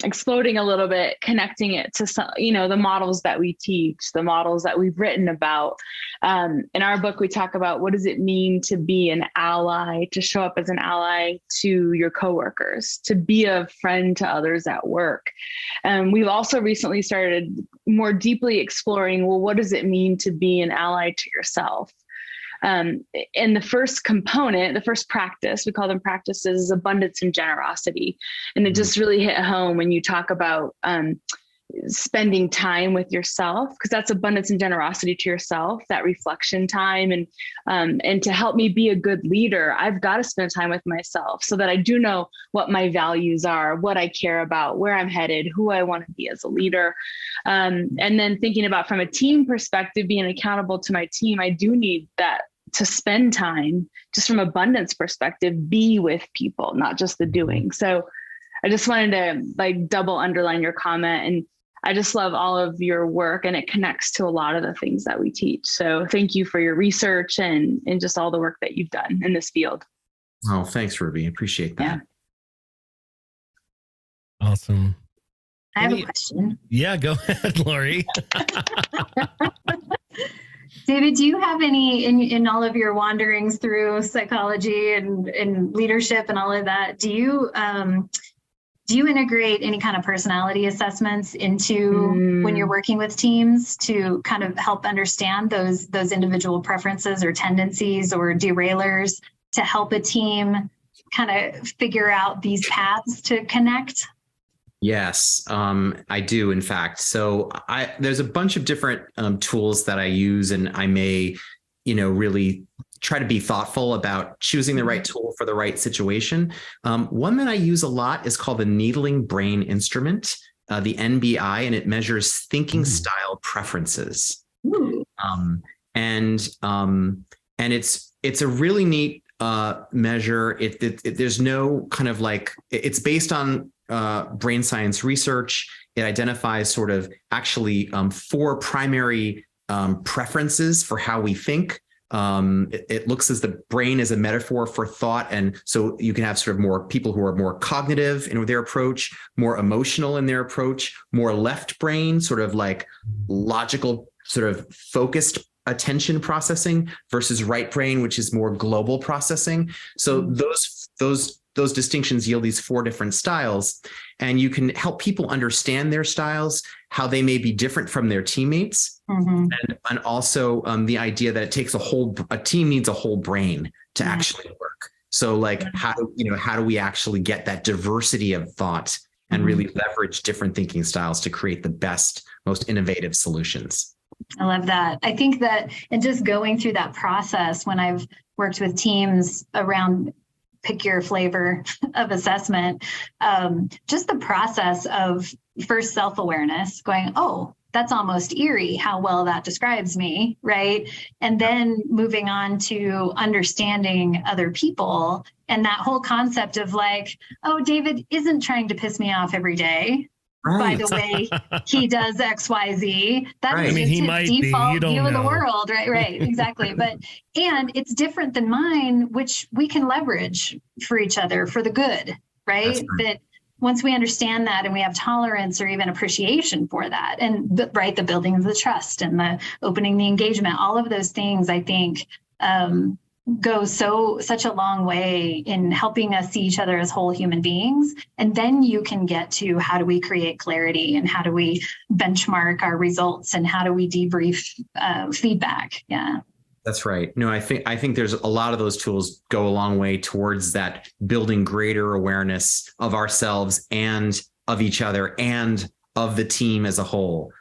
exploding a little bit, connecting it to some, the models that we teach, the models that we've written about. In our book, we talk about what does it mean to be an ally, to show up as an ally to your coworkers, to be a friend to others at work. We've also recently started more deeply exploring, well, what does it mean to be an ally to yourself? And the first component, the first practice, we call them practices, is abundance and generosity. And it just really hit home when you talk about spending time with yourself, because that's abundance and generosity to yourself, that reflection time. And to help me be a good leader, I've got to spend time with myself so that I do know what my values are, what I care about, where I'm headed, who I want to be as a leader. And then thinking about, from a team perspective, being accountable to my team, I do need that to spend time, just from abundance perspective, be with people, not just the doing. So I just wanted to double underline your comment. And I just love all of your work, and it connects to a lot of the things that we teach. So thank you for your research and just all the work that you've done in this field. Oh, thanks, Ruby. Appreciate that. Yeah. Awesome. I have a question. Yeah, go ahead, Lori. David, do you have any, in all of your wanderings through psychology and leadership and all of that, do you integrate any kind of personality assessments into when you're working with teams to kind of help understand those individual preferences or tendencies or derailers to help a team kind of figure out these paths to connect? Yes, I do, in fact. So there's a bunch of different tools that I use, and I may, really try to be thoughtful about choosing the right tool for the right situation. One that I use a lot is called the Needling Brain Instrument, the NBI, and it measures thinking style preferences. And it's a really neat measure. There's no kind of it's based on brain science research. It identifies sort of actually 4 primary preferences for how we think. It looks as the brain is a metaphor for thought. And so you can have sort of more people who are more cognitive in their approach, more emotional in their approach, more left brain, sort of like logical, sort of focused attention processing versus right brain, which is more global processing. So those distinctions yield these 4 different styles, and you can help people understand their styles, how they may be different from their teammates, and also the idea that it takes a team needs a whole brain to actually work. So like how do we actually get that diversity of thought and really leverage different thinking styles to create the best, most innovative solutions? I love that. I think that, and just going through that process when I've worked with teams around pick your flavor of assessment, just the process of first self-awareness, going, oh, that's almost eerie how well that describes me, right? And then moving on to understanding other people and that whole concept of like, oh, David isn't trying to piss me off every day. By the way, he does X, Y, Z. That's I mean, he his might default be. You don't view know. of the world, right, exactly. And it's different than mine, which we can leverage for each other for the good, right? That once we understand that and we have tolerance or even appreciation for that, and the building of the trust and the opening the engagement, all of those things, I think, go such a long way in helping us see each other as whole human beings. And then you can get to how do we create clarity and how do we benchmark our results and how do we debrief feedback? Yeah. That's right. No, I think there's a lot of those tools go a long way towards that, building greater awareness of ourselves and of each other and of the team as a whole.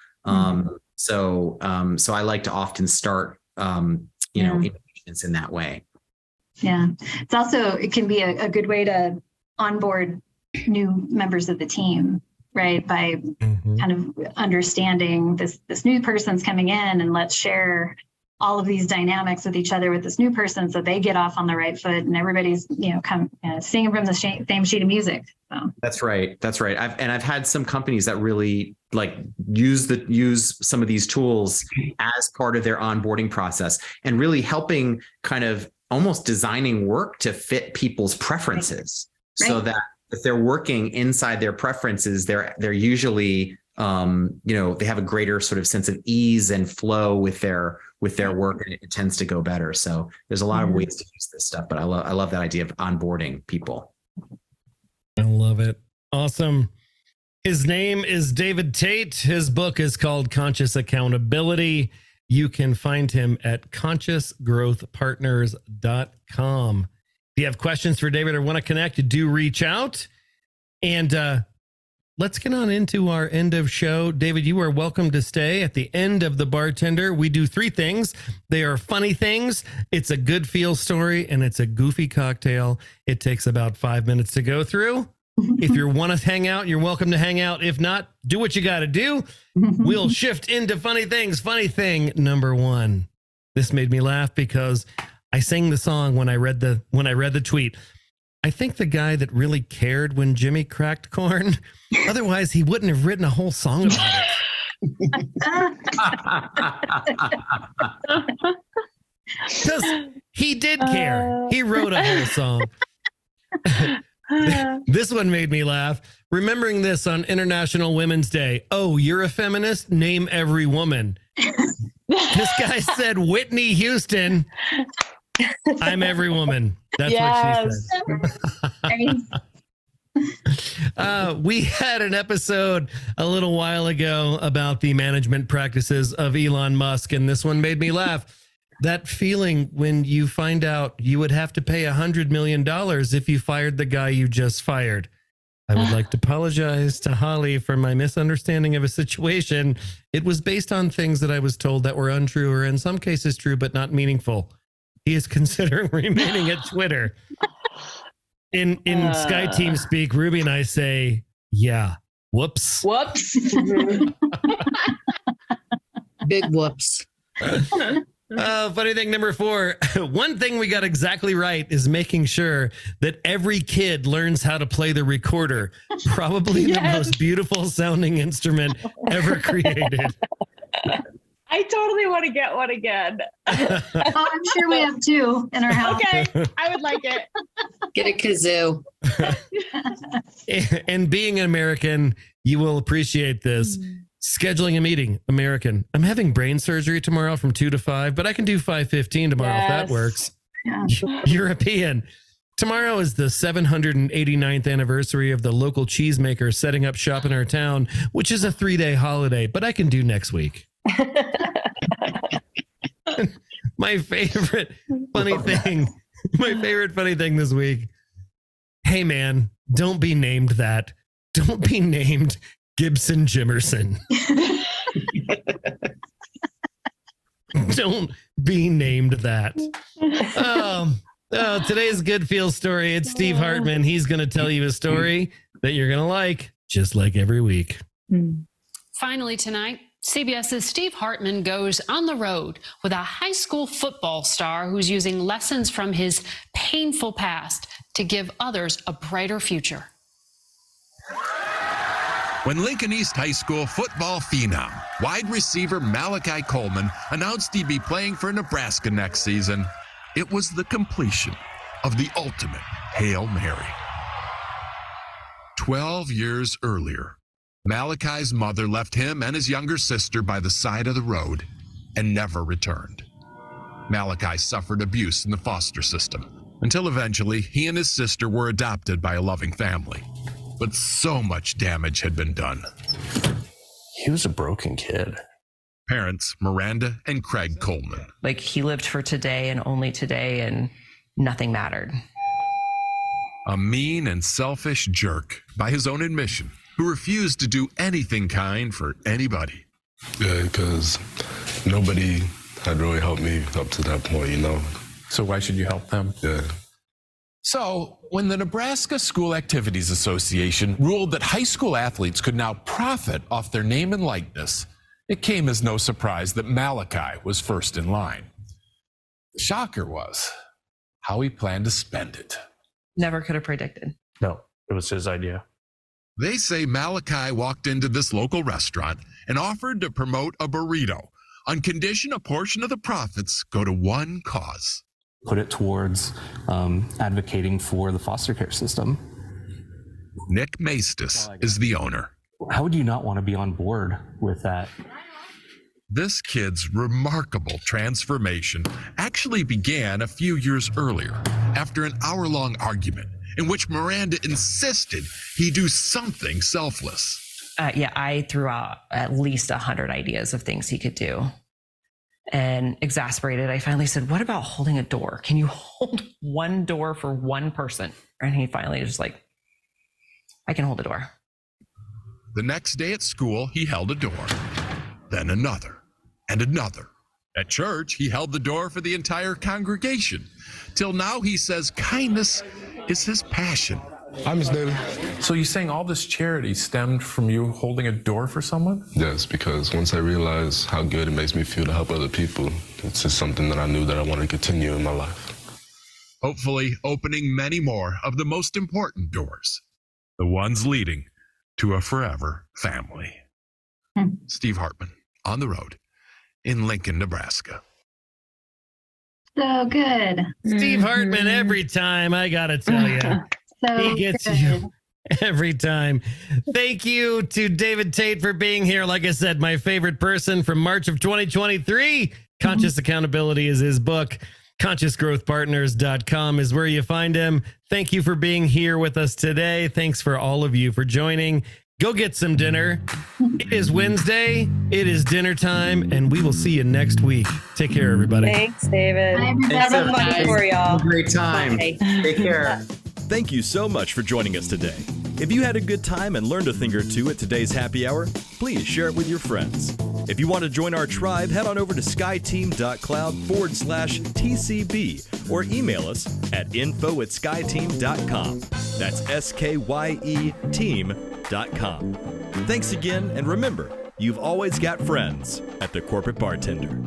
So I like to often start, in that way. Yeah. It's also, it can be a good way to onboard new members of the team, right? By kind of understanding this new person's coming in, and let's share all of these dynamics with each other with this new person so they get off on the right foot and everybody's, singing from the same sheet of music. So. That's right. I've had some companies that really like use some of these tools as part of their onboarding process and really helping kind of almost designing work to fit people's preferences, so that if they're working inside their preferences, they're usually, they have a greater sort of sense of ease and flow with their work, and it tends to go better. So there's a lot of ways to use this stuff, but I love that idea of onboarding people. I love it. Awesome. His name is David Tate. His book is called Conscious Accountability. You can find him at consciousgrowthpartners.com. If you have questions for David or want to connect, do reach out. And let's get on into our end of show. David, you are welcome to stay at the end of The Bartender. We do 3 things. They are funny things. It's a good feel story, and it's a goofy cocktail. It takes about 5 minutes to go through. If you want to hang out, you're welcome to hang out. If not, do what you got to do. We'll shift into funny things. Funny thing number 1. This made me laugh because I sang the song when I read the tweet. I think the guy that really cared when Jimmy cracked corn, otherwise he wouldn't have written a whole song about it. Because he did care. He wrote a whole song. This one made me laugh. Remembering this on International Women's Day. Oh, you're a feminist? Name every woman. This guy said Whitney Houston. I'm every woman. That's what she said. We had an episode a little while ago about the management practices of Elon Musk, and this one made me laugh. That feeling when you find out you would have to pay $100 million if you fired the guy you just fired. I would like to apologize to Holly for my misunderstanding of a situation. It was based on things that I was told that were untrue, or in some cases true, but not meaningful. He is considering remaining at Twitter. In Sky Team speak, Ruby and I say, yeah, whoops. Whoops. Big whoops. Funny thing number 4, one thing we got exactly right is making sure that every kid learns how to play the recorder. Probably the most beautiful sounding instrument ever created. I totally want to get one again. I'm sure we have 2 in our house. Okay, I would like it. Get a kazoo. And being an American, you will appreciate this. Scheduling a meeting, American. I'm having brain surgery tomorrow from 2 to 5, but I can do 5:15 tomorrow if that works. Yeah. European. Tomorrow is the 789th anniversary of the local cheesemaker setting up shop in our town, which is a 3-day holiday, but I can do next week. My favorite funny thing this week. Hey man, don't be named that. Don't be named Gibson Jimerson. Don't be named that. Today's Good Feel story. It's Steve Hartman. He's going to tell you a story that you're going to like, just like every week. Finally tonight, CBS's Steve Hartman goes on the road with a high school football star who's using lessons from his painful past to give others a brighter future. When Lincoln East High School football phenom, wide receiver Malachi Coleman announced he'd be playing for Nebraska next season, it was the completion of the ultimate Hail Mary. 12 years earlier, Malachi's mother left him and his younger sister by the side of the road and never returned. Malachi suffered abuse in the foster system until eventually he and his sister were adopted by a loving family. But so much damage had been done. He was a broken kid. Parents Miranda and Craig Coleman. Like, he lived for today and only today, and nothing mattered. A mean and selfish jerk, by his own admission, who refused to do anything kind for anybody. Yeah, because nobody had really helped me up to that point, you know. So why should you help them? Yeah. So, when the Nebraska School Activities Association ruled that high school athletes could now profit off their name and likeness, it came as no surprise that Malachi was first in line. The shocker was how he planned to spend it. Never could have predicted. No, it was his idea. They say Malachi walked into this local restaurant and offered to promote a burrito on condition a portion of the profits go to one cause. Put it towards advocating for the foster care system. Nick Maestas is the owner. How would you not want to be on board with that? This kid's remarkable transformation actually began a few years earlier after an hour-long argument in which Miranda insisted he do something selfless. I threw out at least 100 ideas of things he could do. And exasperated, I finally said, what about holding a door? Can you hold one door for one person? And he finally was like, I can hold a door. The next day at school, he held a door, then another, and another. At church, he held the door for the entire congregation. Till now, he says kindness is his passion. Hi, Miss Daly. So you're saying all this charity stemmed from you holding a door for someone? Yes, because once I realized how good it makes me feel to help other people, it's just something that I knew that I wanted to continue in my life. Hopefully opening many more of the most important doors, the ones leading to a forever family. Steve Hartman, on the road in Lincoln, Nebraska. So good. Steve Hartman, every time, I got to tell you. So he gets good. you every time. Thank you to David Tate for being here. Like I said, my favorite person from March of 2023. Conscious Accountability is his book. ConsciousGrowthPartners.com is where you find him. Thank you for being here with us today. Thanks for all of you for joining. Go get some dinner. It is Wednesday. It is dinner time, and we will see you next week. Take care, everybody. Thanks, David. Bye, Have a fun for y'all. Great time. Bye. Take care. Thank you so much for joining us today. If you had a good time and learned a thing or two at today's happy hour, please share it with your friends. If you want to join our tribe, head on over to skyeteam.cloud/TCB or email us at info@skyeteam.com. That's SKYE team.com. Thanks again, and remember, you've always got friends at the Corporate Bartender.